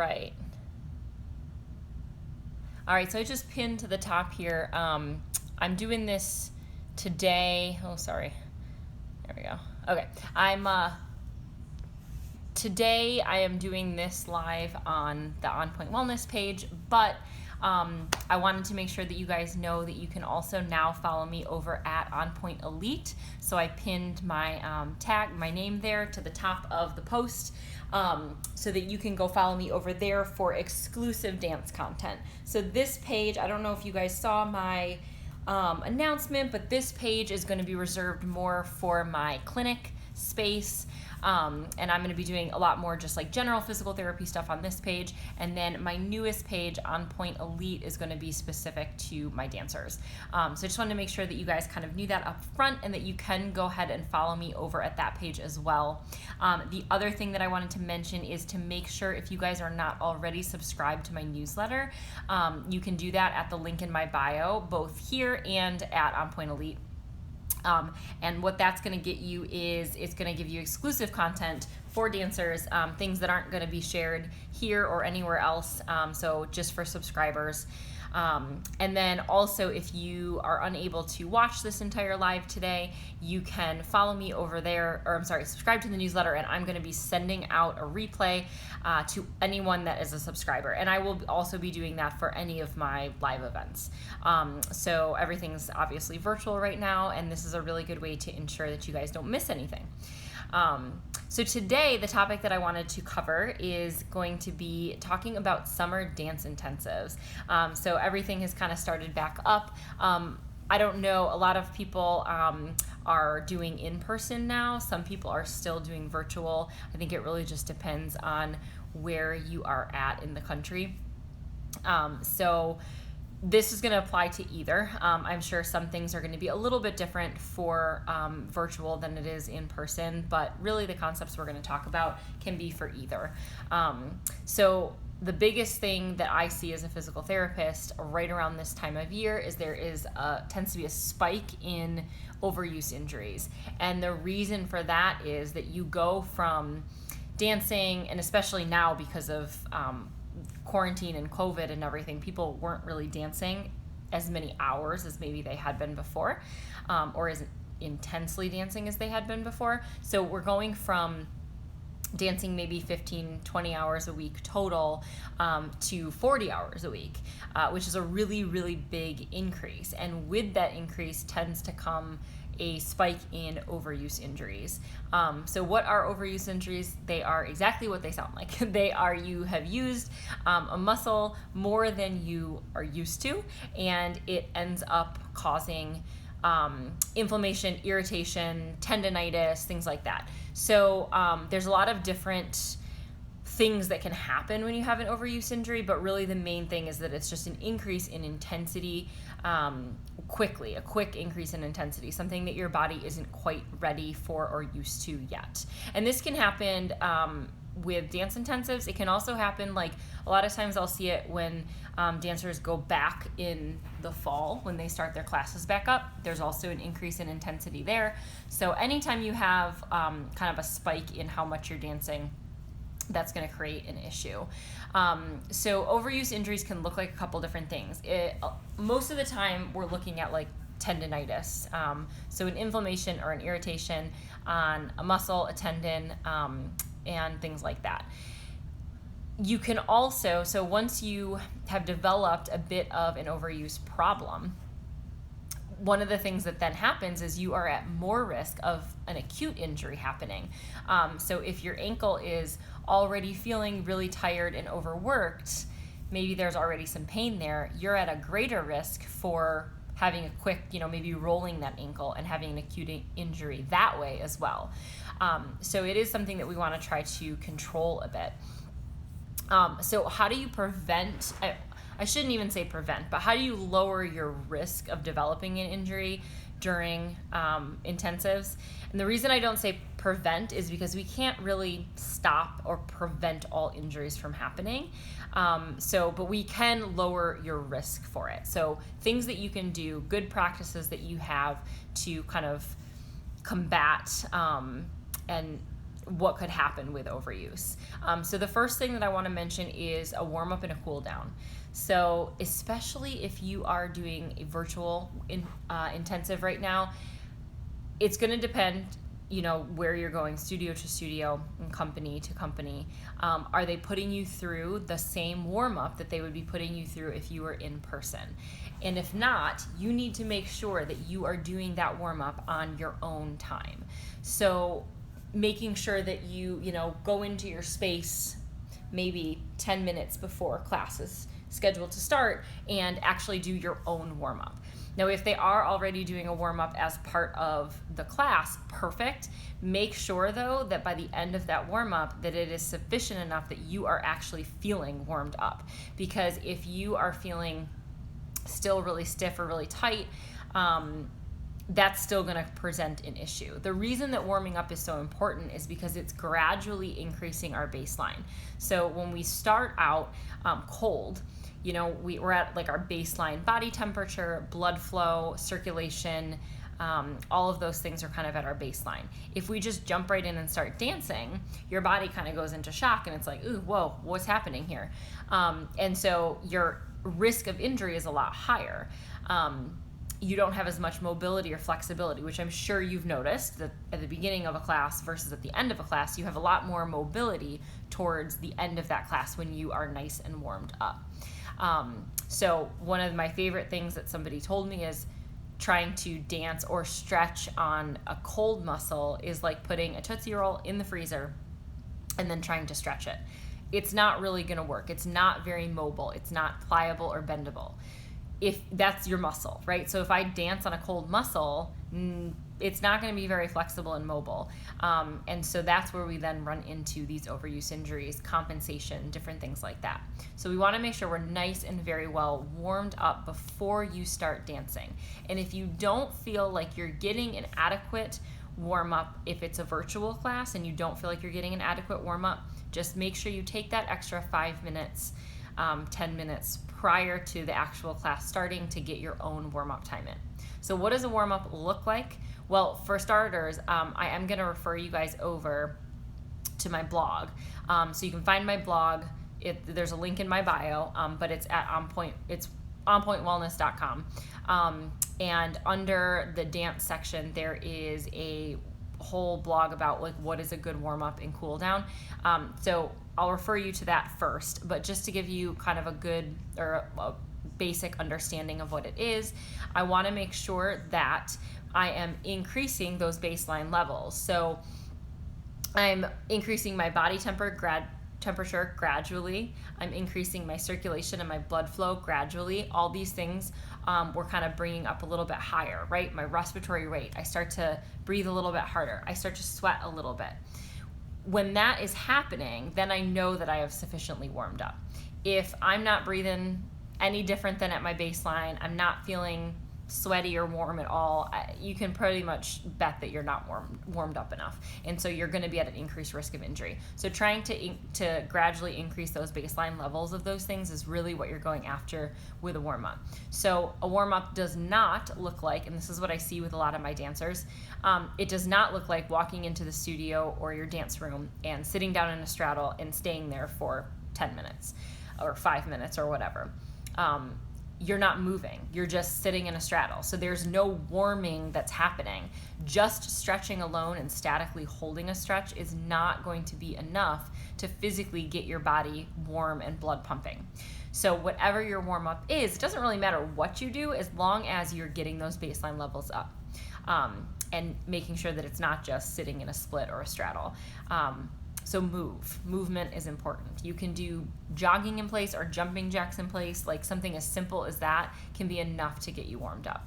Right. All right, so I just pinned to the top here. I'm doing this today. Oh, sorry. There we go. Okay. Today I am doing this live on the On Point Wellness page, but I wanted to make sure that you guys know that you can also now follow me over at On Point Elite. So I pinned my my name there to the top of the post, so that you can go follow me over there for exclusive dance content. So this page, I don't know if you guys saw my announcement, but this page is going to be reserved more for my clinic space. And I'm going to be doing a lot more just like general physical therapy stuff on this page. And then my newest page, On Point Elite, is going to be specific to my dancers. So I just wanted to make sure that you guys kind of knew that up front and that you can go ahead and follow me over at that page as well. The other thing that I wanted to mention is to make sure, if you guys are not already subscribed to my newsletter, you can do that at the link in my bio, both here and at On Point Elite. And what that's going to get you is it's going to give you exclusive content for dancers, things that aren't going to be shared here or anywhere else, so just for subscribers. And then also, if you are unable to watch this entire live today, you can follow me over there, or subscribe to the newsletter, and I'm going to be sending out a replay to anyone that is a subscriber. And I will also be doing that for any of my live events. So everything's obviously virtual right now, and this is a really good way to ensure that you guys don't miss anything. So today, the topic that I wanted to cover is going to be talking about summer dance intensives. So everything has kind of started back up. I don't know, a lot of people are doing in-person now. Some people are still doing virtual. I think it really just depends on where you are at in the country. So this is going to apply to either. I'm sure some things are going to be a little bit different for virtual than it is in person, but really the concepts we're going to talk about can be for either. So the biggest thing that I see as a physical therapist right around this time of year is tends to be a spike in overuse injuries. And the reason for that is that you go from dancing, and especially now because of quarantine and COVID and everything, people weren't really dancing as many hours as maybe they had been before, or as intensely dancing as they had been before. So we're going from dancing maybe 15, 20 hours a week total to 40 hours a week, which is a really, really big increase. And with that increase tends to come a spike in overuse injuries. So what are overuse injuries? They are exactly what they sound like. They are, you have used a muscle more than you are used to, and it ends up causing inflammation, irritation, tendonitis, things like that. So there's a lot of different things that can happen when you have an overuse injury, but really the main thing is that it's just an increase in intensity quickly, a quick increase in intensity, something that your body isn't quite ready for or used to yet. And this can happen with dance intensives. It can also happen, like a lot of times I'll see it when dancers go back in the fall when they start their classes back up. There's also an increase in intensity there. So anytime you have kind of a spike in how much you're dancing, that's going to create an issue. So overuse injuries can look like a couple different things. Most of the time we're looking at like tendonitis, so an inflammation or an irritation on a muscle, a tendon, and things like that. You can also, so once you have developed a bit of an overuse problem, one of the things that then happens is you are at more risk of an acute injury happening. So if your ankle is already feeling really tired and overworked, maybe there's already some pain there, you're at a greater risk for having a quick, maybe rolling that ankle and having an acute injury that way as well. So it is something that we want to try to control a bit. So how do you prevent, I shouldn't even say prevent, but how do you lower your risk of developing an injury during intensives? And the reason I don't say prevent is because we can't really stop or prevent all injuries from happening. But we can lower your risk for it. So things that you can do, good practices that you have to kind of combat and what could happen with overuse. So the first thing that I want to mention is a warm up and a cool down. So especially if you are doing a virtual intensive right now, it's going to depend, where you're going, studio to studio and company to company. Are they putting you through the same warm up that they would be putting you through if you were in person? And if not, you need to make sure that you are doing that warm up on your own time. So making sure that you go into your space maybe 10 minutes before class is scheduled to start and actually do your own warm up. Now, if they are already doing a warm up as part of the class, perfect. Make sure though that by the end of that warm up that it is sufficient enough that you are actually feeling warmed up. Because if you are feeling still really stiff or really tight, that's still going to present an issue. The reason that warming up is so important is because it's gradually increasing our baseline. So when we start out cold, we're at like our baseline body temperature, blood flow, circulation, all of those things are kind of at our baseline. If we just jump right in and start dancing, your body kind of goes into shock and it's like, ooh, whoa, what's happening here? And so your risk of injury is a lot higher. You don't have as much mobility or flexibility, which I'm sure you've noticed that at the beginning of a class versus at the end of a class, you have a lot more mobility towards the end of that class when you are nice and warmed up. So one of my favorite things that somebody told me is trying to dance or stretch on a cold muscle is like putting a Tootsie Roll in the freezer and then trying to stretch it. It's not really going to work. It's not very mobile. It's not pliable or bendable. If that's your muscle, right? So if I dance on a cold muscle, it's not going to be very flexible and mobile. And so that's where we then run into these overuse injuries, compensation, different things like that. So we want to make sure we're nice and very well warmed up before you start dancing. And if you don't feel like you're getting an adequate warm up, if it's a virtual class and you don't feel like you're getting an adequate warm up, just make sure you take that extra 5 minutes, 10 minutes prior to the actual class starting to get your own warm-up time in. So what does a warm-up look like? Well, for starters, I am going to refer you guys over to my blog. So you can find my blog. There's a link in my bio, but it's at Pointe. It's onpointewellness.com. And under the dance section, there is a whole blog about like what is a good warm-up and cool down. So I'll refer you to that first, but just to give you kind of a good or a basic understanding of what it is, I want to make sure that I am increasing those baseline levels. So I'm increasing my body temperature gradually. I'm increasing my circulation and my blood flow gradually. All these things we're kind of bringing up a little bit higher, right? My respiratory rate, I start to breathe a little bit harder. I start to sweat a little bit. When that is happening, then I know that I have sufficiently warmed up. If I'm not breathing any different than at my baseline, I'm not feeling sweaty or warm at all, you can pretty much bet that you're not warmed up enough. And so you're going to be at an increased risk of injury. So trying to gradually increase those baseline levels of those things is really what you're going after with a warm-up. So a warm-up does not look like, and this is what I see with a lot of my dancers, it does not look like walking into the studio or your dance room and sitting down in a straddle and staying there for 10 minutes or 5 minutes or whatever. You're not moving. You're just sitting in a straddle. So there's no warming that's happening. Just stretching alone and statically holding a stretch is not going to be enough to physically get your body warm and blood pumping. So whatever your warm up is, it doesn't really matter what you do as long as you're getting those baseline levels up and making sure that it's not just sitting in a split or a straddle. So movement is important. You can do jogging in place or jumping jacks in place, like something as simple as that can be enough to get you warmed up.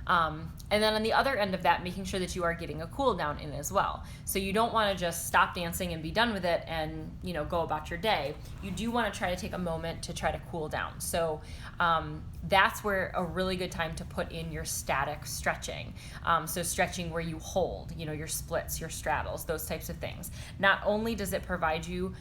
And then on the other end of that, making sure that you are getting a cool down in as well. So you don't want to just stop dancing and be done with it and, go about your day. You do want to try to take a moment to try to cool down. So that's where a really good time to put in your static stretching. So stretching where you hold, your splits, your straddles, those types of things. Not only does it provide you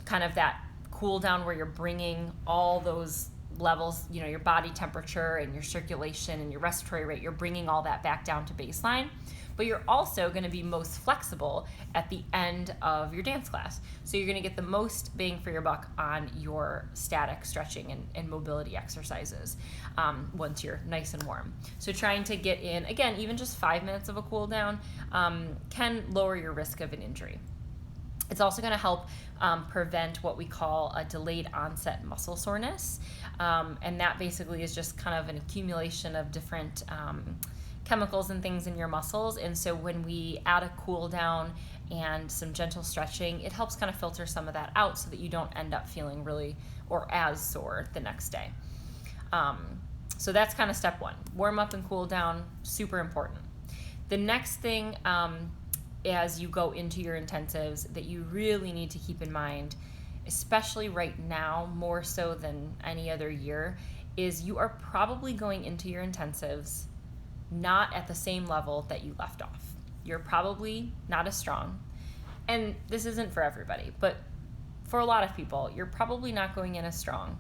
kind of that cool down where you're bringing all those levels, your body temperature and your circulation and your respiratory rate, you're bringing all that back down to baseline. But you're also going to be most flexible at the end of your dance class. So you're going to get the most bang for your buck on your static stretching and mobility exercises once you're nice and warm. So trying to get in, again, even just 5 minutes of a cool down can lower your risk of an injury. It's also going to help prevent what we call a delayed onset muscle soreness. And that basically is just kind of an accumulation of different chemicals and things in your muscles. And so when we add a cool down and some gentle stretching, it helps kind of filter some of that out so that you don't end up feeling really or as sore the next day. So that's kind of step one. Warm up and cool down, super important. The next thing as you go into your intensives that you really need to keep in mind, especially right now, more so than any other year, is you are probably going into your intensives not at the same level that you left off. You're probably not as strong. And this isn't for everybody, but for a lot of people, you're probably not going in as strong.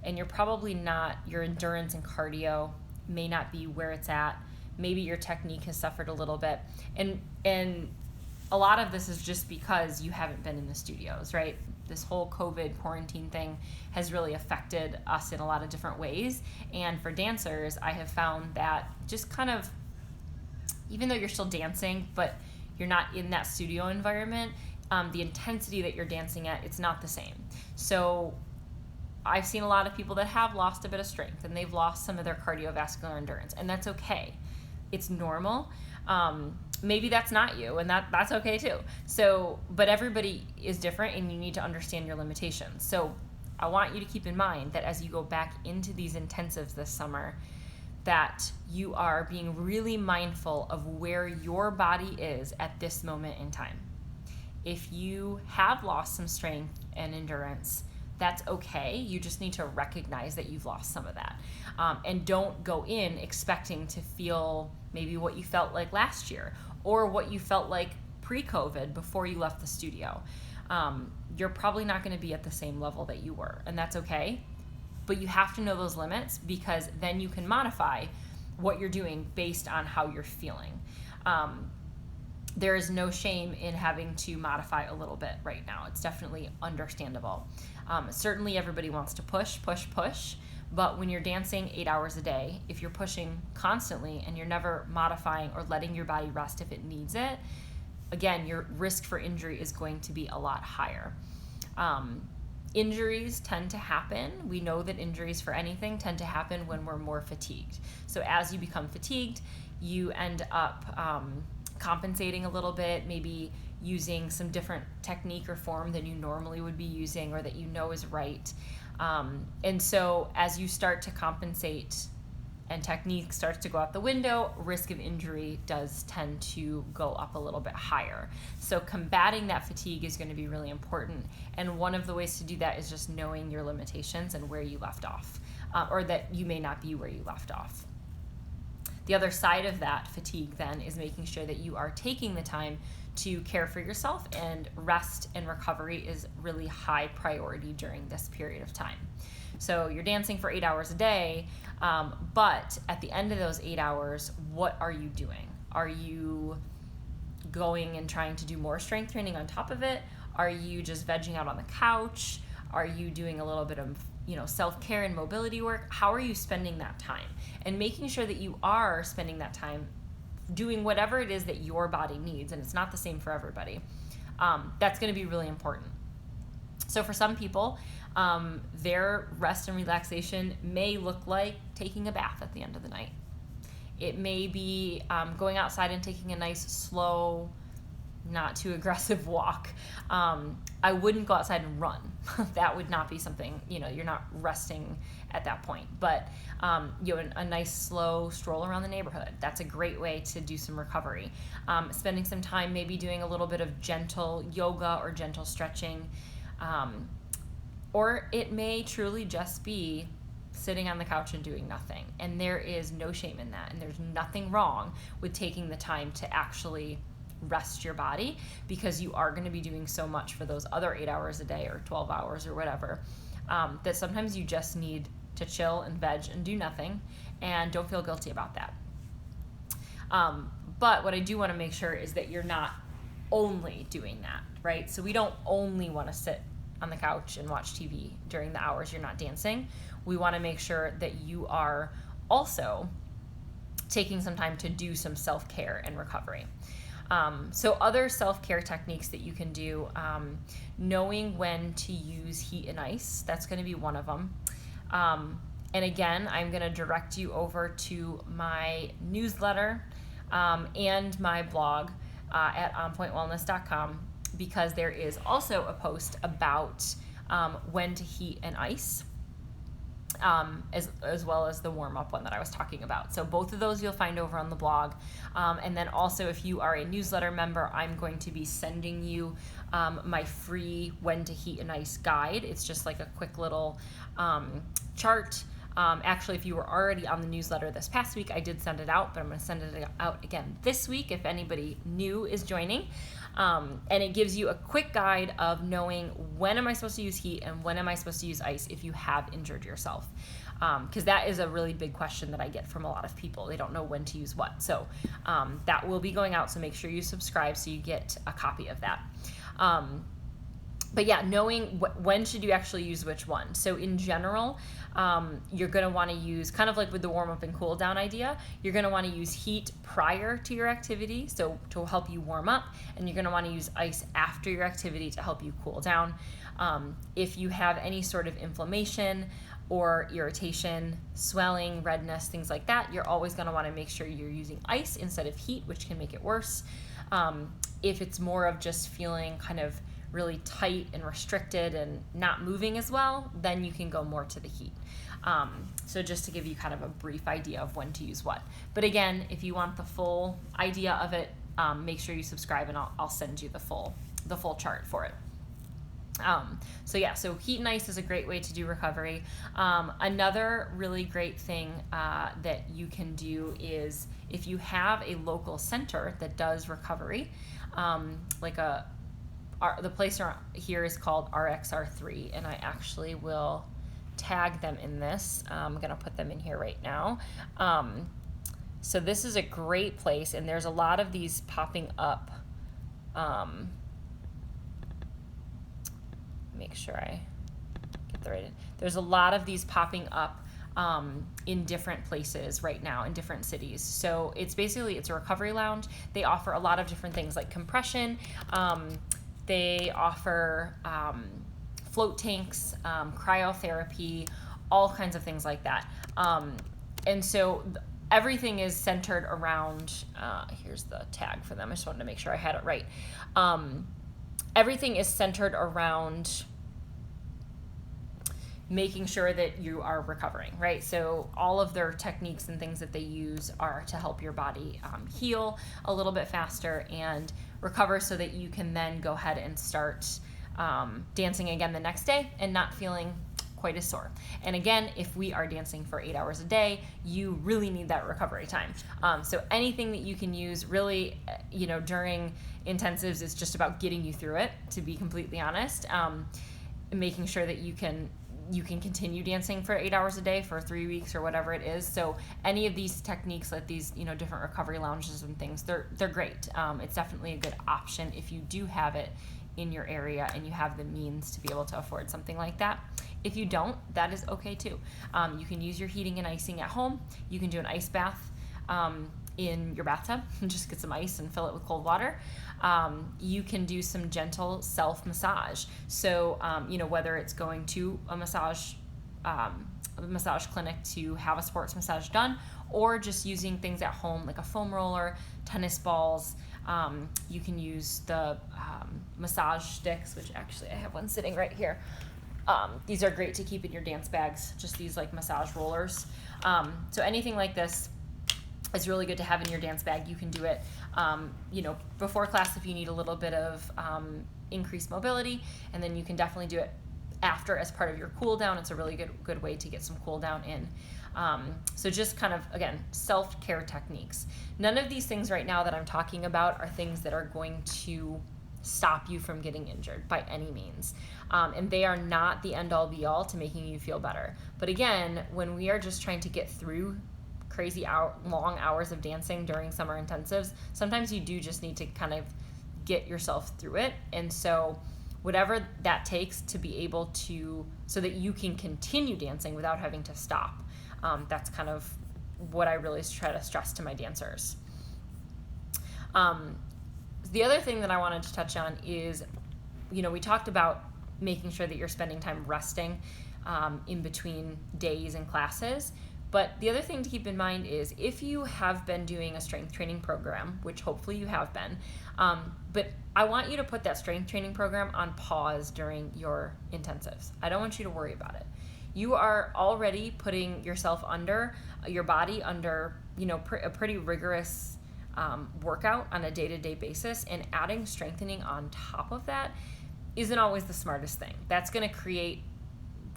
And you're probably not, your endurance and cardio may not be where it's at. Maybe your technique has suffered a little bit. And a lot of this is just because you haven't been in the studios, right? This whole COVID quarantine thing has really affected us in a lot of different ways. And for dancers, I have found that just kind of, even though you're still dancing, but you're not in that studio environment, the intensity that you're dancing at, it's not the same. So I've seen a lot of people that have lost a bit of strength and they've lost some of their cardiovascular endurance, and that's okay. It's normal. Maybe that's not you, and that's okay too. So, but everybody is different, and you need to understand your limitations. So I want you to keep in mind that as you go back into these intensives this summer, that you are being really mindful of where your body is at this moment in time. If you have lost some strength and endurance, that's okay. You just need to recognize that you've lost some of that. And don't go in expecting to feel maybe what you felt like last year or what you felt like pre-COVID before you left the studio. You're probably not going to be at the same level that you were, and that's okay. But you have to know those limits, because then you can modify what you're doing based on how you're feeling. There is no shame in having to modify a little bit right now. It's definitely understandable. Certainly everybody wants to push, but when you're dancing 8 hours a day, if you're pushing constantly and you're never modifying or letting your body rest if it needs it, again, your risk for injury is going to be a lot higher. Injuries tend to happen. We know that injuries for anything tend to happen when we're more fatigued. So as you become fatigued, you end up compensating a little bit, maybe using some different technique or form than you normally would be using or that you know is right. And so as you start to compensate and technique starts to go out the window, risk of injury does tend to go up a little bit higher. So combating that fatigue is going to be really important. And one of the ways to do that is just knowing your limitations and where you left off, or that you may not be where you left off. The other side of that fatigue then is making sure that you are taking the time to care for yourself, and rest and recovery is really high priority during this period of time. So you're dancing for 8 hours a day, but at the end of those 8 hours, what are you doing? Are you going and trying to do more strength training on top of it? Are you just vegging out on the couch? Are you doing a little bit of self-care and mobility work? How are you spending that time? And making sure that you are spending that time doing whatever it is that your body needs, and it's not the same for everybody. That's going to be really important. So for some people, their rest and relaxation may look like taking a bath at the end of the night. It may be going outside and taking a nice, slow, not too aggressive walk. I wouldn't go outside and run. That would not be something, you're not resting at that point. But a nice slow stroll around the neighborhood, that's a great way to do some recovery. Spending some time maybe doing a little bit of gentle yoga or gentle stretching. Or it may truly just be sitting on the couch and doing nothing. And there is no shame in that. And there's nothing wrong with taking the time to actually rest your body, because you are going to be doing so much for those other 8 hours a day or 12 hours or whatever, that sometimes you just need to chill and veg and do nothing, and don't feel guilty about that. But what I do want to make sure is that you're not only doing that, right? So we don't only want to sit on the couch and watch TV during the hours you're not dancing. We want to make sure that you are also taking some time to do some self-care and recovery. So other self-care techniques that you can do, knowing when to use heat and ice, that's going to be one of them. And again, I'm going to direct you over to my newsletter and my blog at onpointwellness.com, because there is also a post about when to heat and ice, as well as the warm-up one that I was talking about. So both of those you'll find over on the blog. And then also, if you are a newsletter member, I'm going to be sending you my free when to heat and ice guide. It's just like a quick little chart. Actually, if you were already on the newsletter this past week, I did send it out, but I'm going to send it out again this week if anybody new is joining. And it gives you a quick guide of knowing when am I supposed to use heat and when am I supposed to use ice if you have injured yourself. Because that is a really big question that I get from a lot of people. They don't know when to use what. So that will be going out, so make sure you subscribe so you get a copy of that. But yeah, knowing when should you actually use which one. So in general, you're going to want to use, kind of like with the warm-up and cool-down idea, you're going to want to use heat prior to your activity, so to help you warm up, and you're going to want to use ice after your activity to help you cool down. If you have any sort of inflammation or irritation, swelling, redness, things like that, you're always going to want to make sure you're using ice instead of heat, which can make it worse. If it's more of just feeling kind of really tight and restricted and not moving as well, then you can go more to the heat. So just to give you kind of a brief idea of when to use what. But again, if you want the full idea of it, make sure you subscribe, and I'll send you the full chart for it. So yeah, so heat and ice is a great way to do recovery. Another really great thing that you can do is if you have a local center that does recovery, like the place here is called RXR3, and I actually will tag them in this. I'm going to put them in here right now. So this is a great place, and there's a lot of these popping up. Make sure I get the right in. There's a lot of these popping up in different places right now in different cities. So it's a recovery lounge. They offer a lot of different things like compression. They offer float tanks, cryotherapy, all kinds of things like that. And so everything is centered around, here's the tag for them. I just wanted to make sure I had it right. Everything is centered around making sure that you are recovering, right? So all of their techniques and things that they use are to help your body heal a little bit faster and recover, so that you can then go ahead and start dancing again the next day and not feeling quite as sore. And again, if we are dancing for 8 hours a day, you really need that recovery time. So anything that you can use really, during intensives is just about getting you through it, to be completely honest. Making sure that you can continue dancing for 8 hours a day for 3 weeks or whatever it is. So any of these techniques, like these, different recovery lounges and things, they're great. It's definitely a good option if you do have it in your area and you have the means to be able to afford something like that. If you don't, that is okay too. You can use your heating and icing at home. You can do an ice bath in your bathtub and just get some ice and fill it with cold water. You can do some gentle self-massage. So, whether it's going to a massage clinic to have a sports massage done, or just using things at home like a foam roller, tennis balls. You can use the massage sticks, which actually I have one sitting right here. These are great to keep in your dance bags, just these like massage rollers. So anything like this is really good to have in your dance bag. You can do it, before class if you need a little bit of increased mobility, and then you can definitely do it after as part of your cool down. It's a really good way to get some cool down in. So just kind of, again, self-care techniques. None of these things right now that I'm talking about are things that are going to stop you from getting injured by any means. And they are not the end all be all to making you feel better. But again, when we are just trying to get through crazy long hours of dancing during summer intensives, sometimes you do just need to kind of get yourself through it. And so whatever that takes to be able to, so that you can continue dancing without having to stop. That's kind of what I really try to stress to my dancers. The other thing that I wanted to touch on is, we talked about making sure that you're spending time resting in between days and classes. But the other thing to keep in mind is if you have been doing a strength training program, which hopefully you have been, but I want you to put that strength training program on pause during your intensives. I don't want you to worry about it. You are already putting yourself under, your body under, a pretty rigorous workout on a day-to-day basis, and adding strengthening on top of that isn't always the smartest thing. That's going to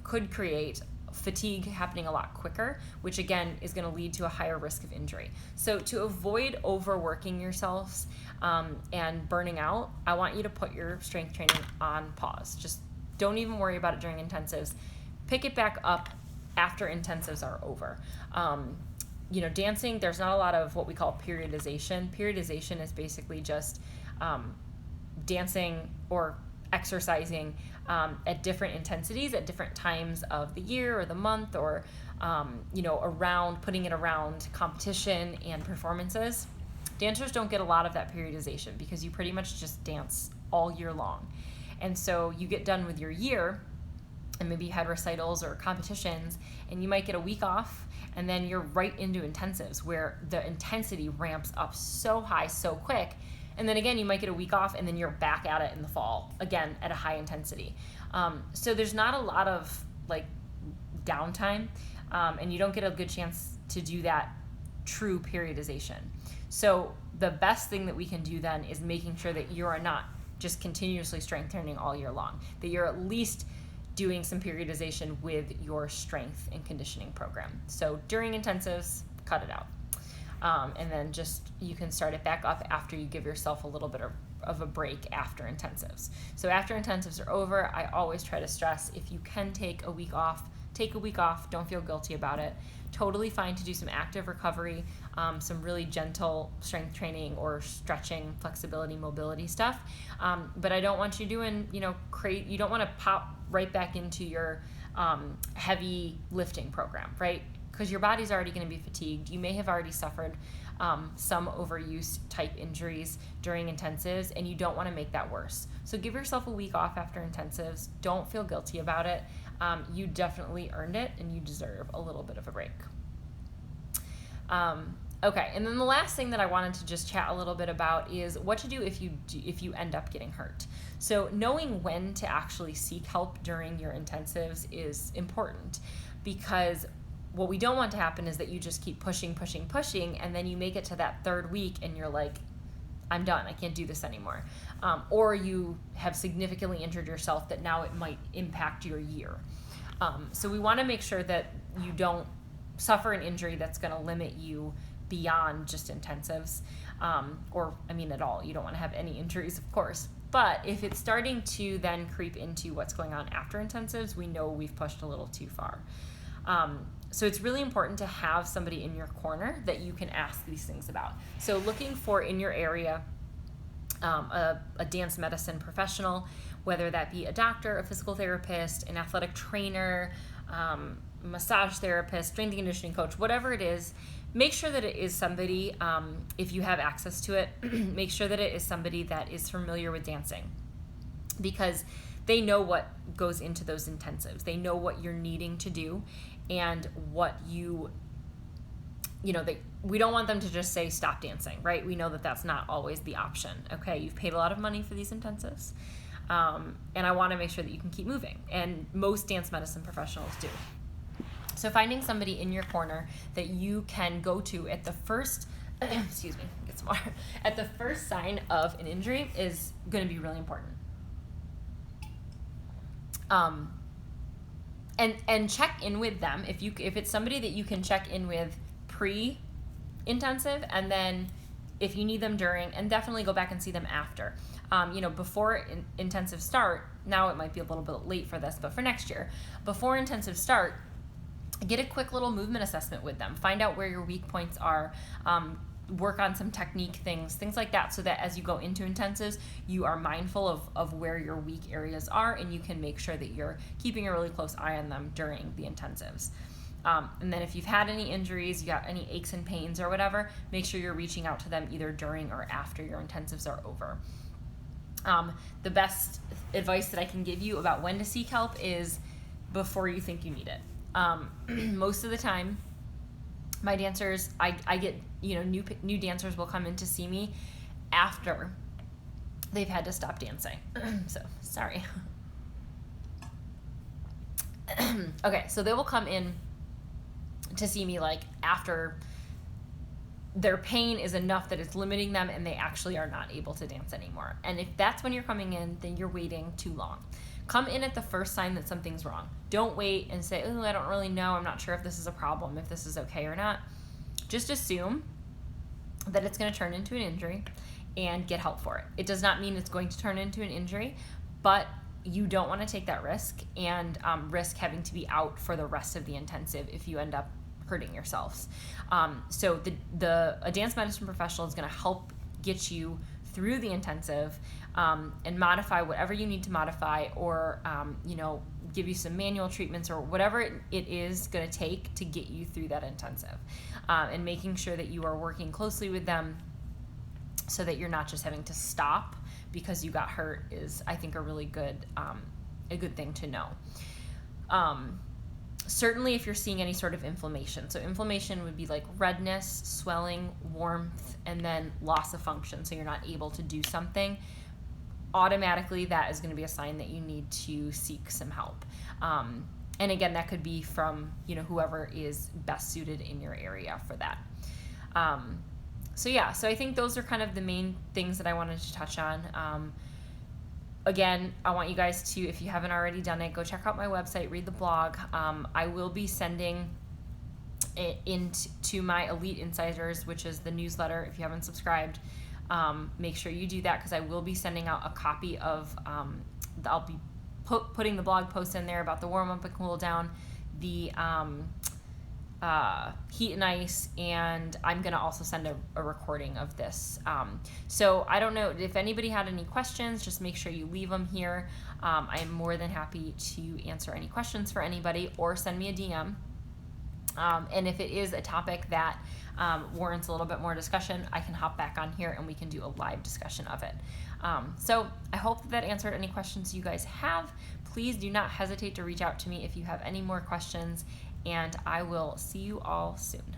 could create fatigue happening a lot quicker, which again is going to lead to a higher risk of injury. So to avoid overworking yourselves and burning out, I want you to put your strength training on pause. Just don't even worry about it during intensives. Pick it back up after intensives are over. Dancing, there's not a lot of what we call periodization. Periodization is basically just dancing or exercising at different intensities at different times of the year or the month, or putting it around competition and performances. Dancers don't get a lot of that periodization because you pretty much just dance all year long. And so you get done with your year, and maybe you had recitals or competitions, and you might get a week off, and then you're right into intensives where the intensity ramps up so high so quick. And then again, you might get a week off, and then you're back at it in the fall, again, at a high intensity. So there's not a lot of downtime, and you don't get a good chance to do that true periodization. So the best thing that we can do then is making sure that you are not just continuously strength training all year long, that you're at least doing some periodization with your strength and conditioning program. So during intensives, cut it out. And then you can start it back up after you give yourself a little bit of a break after intensives. So after intensives are over, I always try to stress, if you can take a week off, take a week off. Don't feel guilty about it. Totally fine to do some active recovery, some really gentle strength training or stretching, flexibility, mobility stuff. But I don't want you doing, you don't want to pop right back into your heavy lifting program, right? Because your body's already going to be fatigued. You may have already suffered some overuse type injuries during intensives, and you don't want to make that worse. So give yourself a week off after intensives. Don't feel guilty about it. You definitely earned it, and you deserve a little bit of a break. Okay, and then the last thing that I wanted to just chat a little bit about is what to do if you end up getting hurt. So knowing when to actually seek help during your intensives is important, because what we don't want to happen is that you just keep pushing, and then you make it to that third week and you're like, I'm done, I can't do this anymore. Or you have significantly injured yourself that now it might impact your year. So we want to make sure that you don't suffer an injury that's going to limit you beyond just intensives, at all. You don't want to have any injuries, of course. But if it's starting to then creep into what's going on after intensives, we know we've pushed a little too far. So it's really important to have somebody in your corner that you can ask these things about. So looking for in your area a dance medicine professional, whether that be a doctor, a physical therapist, an athletic trainer, massage therapist, strength and conditioning coach, whatever it is. Make sure that it is somebody, if you have access to it, make sure that it is somebody that is familiar with dancing, because they know what goes into those intensives. They know what you're needing to do, and what we don't want them to just say stop dancing, right? We know that that's not always the option. Okay, you've paid a lot of money for these intensives, and I want to make sure that you can keep moving, and most dance medicine professionals do. So finding somebody in your corner that you can go to at the first, excuse me, get some water, at the first sign of an injury is going to be really important. And check in with them if it's somebody that you can check in with pre-intensive, and then if you need them during, and definitely go back and see them after. Before intensive start, now it might be a little bit late for this, but for next year, before intensive start, get a quick little movement assessment with them. Find out where your weak points are. Work on some technique things like that, so that as you go into intensives, you are mindful of where your weak areas are, and you can make sure that you're keeping a really close eye on them during the intensives. And then if you've had any injuries, you got any aches and pains or whatever, make sure you're reaching out to them either during or after your intensives are over. The best advice that I can give you about when to seek help is before you think you need it. Most of the time, my dancers, I get, new dancers will come in to see me after they've had to stop dancing. So, sorry. Okay, so they will come in to see me like after their pain is enough that it's limiting them and they actually are not able to dance anymore. And if that's when you're coming in, then you're waiting too long. Come in at the first sign that something's wrong. Don't wait and say, oh, I don't really know. I'm not sure if this is a problem, if this is okay or not. Just assume that it's going to turn into an injury and get help for it. It does not mean it's going to turn into an injury, but you don't want to take that risk and risk having to be out for the rest of the intensive if you end up hurting yourselves. So a dance medicine professional is going to help get you through the intensive and modify whatever you need to modify, or give you some manual treatments or whatever it is going to take to get you through that intensive, and making sure that you are working closely with them so that you're not just having to stop because you got hurt is, I think, a really good thing to know. Certainly if you're seeing any sort of inflammation. So inflammation would be like redness, swelling, warmth, and then loss of function. So you're not able to do something. Automatically, that is going to be a sign that you need to seek some help. And again, that could be from, whoever is best suited in your area for that. So I think those are kind of the main things that I wanted to touch on. Again, I want you guys to, if you haven't already done it, go check out my website, read the blog. I will be sending it into my Elite Insiders, which is the newsletter. If you haven't subscribed, make sure you do that, because I will be sending out a copy of, I'll be putting the blog post in there about the warm-up and cool-down, the heat and ice, and I'm going to also send a recording of this. So I don't know if anybody had any questions, just make sure you leave them here. I am more than happy to answer any questions for anybody, or send me a DM. And if it is a topic that warrants a little bit more discussion, I can hop back on here and we can do a live discussion of it. So I hope that answered any questions you guys have. Please do not hesitate to reach out to me if you have any more questions, and I will see you all soon.